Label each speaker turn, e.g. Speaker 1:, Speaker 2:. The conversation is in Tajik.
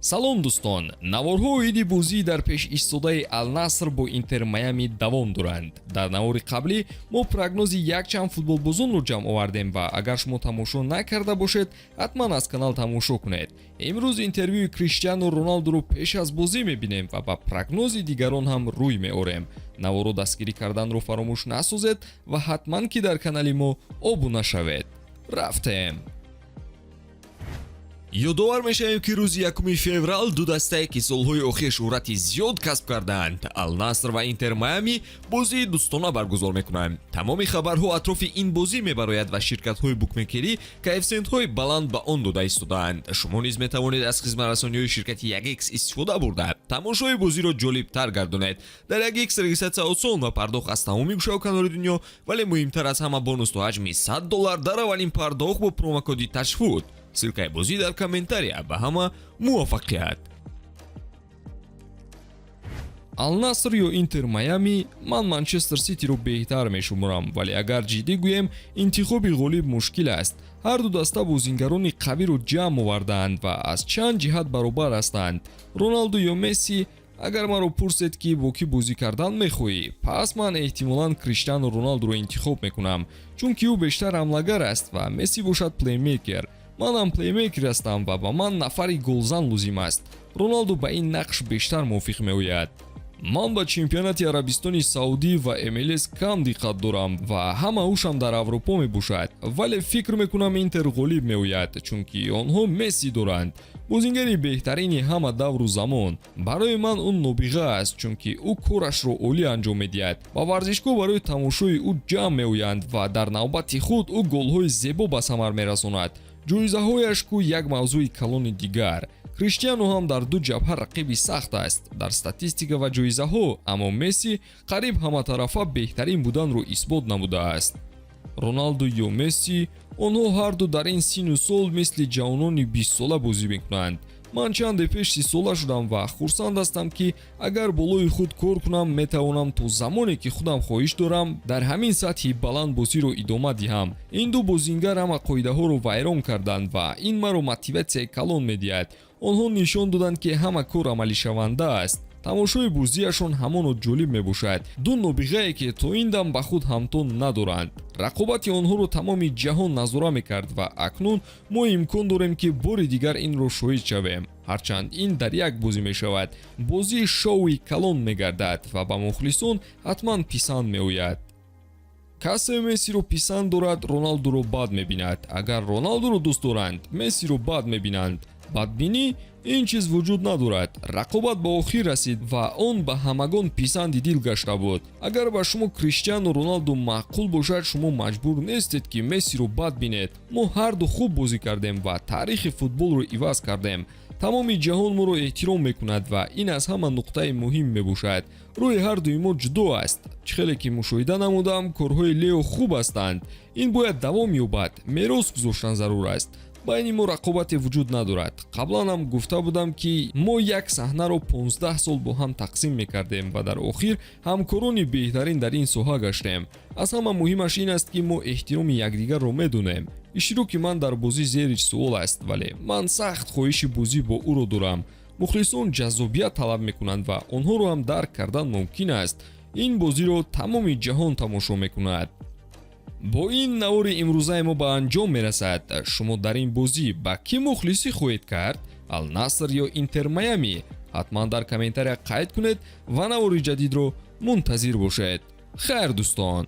Speaker 1: салом дӯстон, наворҳои оиди бозӣ дар пешистодаи Ал-Наср бо Интер Майами давом доранд. Дар навори қаблӣ мо прогнози якчанд футболбозонро ҷамъ овардем ва агар шумо тамошо накарда бошед, ҳатман аз канал тамошо кунед. Имрӯз интервюи Криштиану Роналдуро пеш аз бозӣ мебинем ва ба прогнози дигарон ҳам рӯй меорем. Наворо дастгирӣ карданро фаромӯш насозед ва ҳатман ки дар канали мо обуна шавед. Рафтем. ёдовар мешавем ки рӯзи 1 феврал ду дастае ки солҳои охир шӯҳрати зиёд касб кардаанд, Ал-Наср ва Интер Майами бозии дӯстона баргузор мекунанд. Тамоми хабарҳо атрофи ин бозӣ мебарояд ва ширкатҳои букмекерӣ коэффициентҳои баланд ба он дода истодаанд. Шумо низ метавонед аз хизматрасониҳои ширкати 1x истифода бурда тамошои бозиро ҷолибтар гардонед. Дар 1x регистрация осон ва пардохт аз тамоми гӯшаву канори дунё, вале муҳимтар аз ҳама бонусу ҳаҷми $100 дар аввалин пардохт бо промокоди Touchfood. Ссылкаи бозӣ дар комментария. Ба ҳама муваффақият. Ал-Наср ё Интер Майами, ман Манчестер Ситиро беҳтар мешуморам, вале агар ҷиддӣ гӯем, интихоби ғолиб мушкил аст. ҳар ду даста бозингарони қавиро ҷамъ овардаанд ва аз чанд ҷиҳат баробар ҳастанд. Роналду ё Месси? Агар маро пурсед ки бо кӣ бозӣ кардан мехоҳӣ, пас ман эҳтимолан Криштиану Роналдуро интихоб мекунам, чунки ӯ бештар ҳамлагар аст ва Месси бошад плеймейкер. манам плеймейкер ҳастам ва ба ман нафари голзан лозим аст. Роналду ба ин нақш бештар мувофиқ меояд. ман ба чемпионати Арабистони Саудӣ ва MLS кам диққат дорам ва ҳама ҳушам дар Аврупо мебошад, вале фикр мекунам Интер ғолиб меояд, чунки онҳо Месси доранд, бозингари беҳтарини ҳама давру замон. Барои ман ӯ нобиға аст, чунки ӯ корашро олӣ анҷом медиҳад. ба варзишгоҳ барои тамошои ӯ ҷамъ меоянд ва дар навбати худ ӯ голҳои зебо ба самар мерасонад. ҷоизаҳояш ку як мавзӯи калони дигар. Криштиану ҳам дар ду ҷабҳа рақиби сахт аст, дар статистика ва ҷоизаҳо, аммо Месси қариб ҳаматарафа беҳтарин буданро исбот намудааст. Роналду ё Месси? онҳо ҳарду дар ин сину сол мисли ҷавонони 20 сола бозӣ мекунанд. ман чанде пеш 30 сола шудам ва хурсанд ҳастам ки агар болои худ кор кунам, метавонам то замоне ки худам хоҳиш дорам, дар ҳамин сатҳи баланд бозиро идома диҳам. ин ду бозингар ҳама қоидаҳоро вайрон карданд ва ин маро мотиватсияи калон медиҳад. онҳо нишон доданд ки ҳама кор амалишаванда аст. тамошои бозиашон ҳамоно ҷолиб мебошад. ду нобиғае ки то ин дам ба худ ҳамтон надоранд. рақобати онҳоро тамоми ҷаҳон назора мекард ва акнун мо имкон дорем ки бори дигар инро шоҳид шавем. ҳарчанд ин дар як бозӣ мешавад, бозии шоуи калон мегардад ва ба мухлисон ҳатман писанд меояд. касе Мессиро писанд дорад, Роналдуро бад мебинад. агар Роналдуро дӯст доранд, Мессиро бад мебинанд. бадбинӣ? ин чиз вуҷуд надорад. рақобат ба охир расид ва он ба ҳамагон писанди дил гашта буд. агар ба шумо Криштиану Роналду маъқул бошад, шумо маҷбур нестед ки Мессиро бад бинед. мо ҳарду хуб бозӣ кардем ва таърихи футболро иваз кардем. тамоми ҷаҳон моро эҳтиром мекунад ва ин аз ҳама нуқтаи муҳим мебошад. рӯи ҳардуи мо ҷудо аст. чӣ хеле ки мушоҳида намудам, корҳои Лео хуб ҳастанд. ин бояд давом ёбад. мерос гузоштан зарур аст. байни мо рақобате вуҷуд надорад. қаблан ҳам гуфта будам ки мо як саҳнаро 15 сол бо ҳам тақсим мекардем ва дар охир ҳамкорони беҳтарин дар ин соҳа гаштем. аз ҳама муҳимаш ин аст ки мо эҳтироми якдигарро медонем. иштироки ман дар бозӣ зери суол аст, вале ман сахт хоҳиши бозӣ бо ӯро дорам. мухлисон ҷаззобият талаб мекунанд ва онҳоро ҳам дарк кардан мумкин аст. ин бозиро тамоми ҷаҳон тамошо мекунад. бо ин навори имрӯзаи мо ба анҷом мерасад. шумо дар ин бозӣ ба кӣ мухлисӣ хоҳед кард? Ал-Наср ё Интер Майами? ҳатман дар комментария қайд кунед ва навори ҷадидро мунтазир бошед. хайр дӯстон.